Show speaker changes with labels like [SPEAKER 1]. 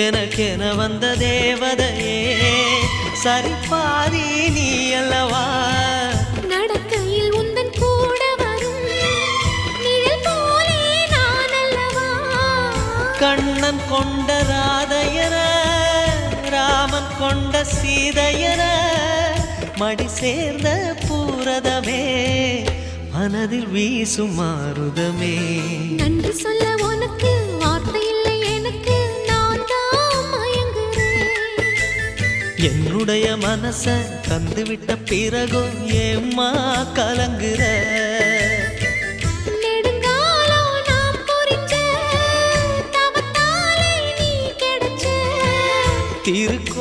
[SPEAKER 1] எனக்கென வந்த தேவதையே சரிபாதி நீ அல்லவா
[SPEAKER 2] நடக்கையில் உந்தன் கூட வரும் நிழல் போலே நான் அல்லவா
[SPEAKER 1] கண்ணன் கொண்ட ராதையர ராமன் கொண்ட சீதையர மடி சேர்ந்த பூரதமே மனதில் வீசும் மாருதமே
[SPEAKER 2] நன்றி சொல்ல உனக்கு வார்த்தை இல்லை எனக்கு நான் தான் மயங்குறேன்
[SPEAKER 1] என்னுடைய மனச தந்துவிட்ட பிறகும் ஏம்மா கலங்குற
[SPEAKER 2] நெடுங்காலம் நாம் புரிஞ்ச தவத்தாலே நீ கிடைச்ச
[SPEAKER 1] திருக்கு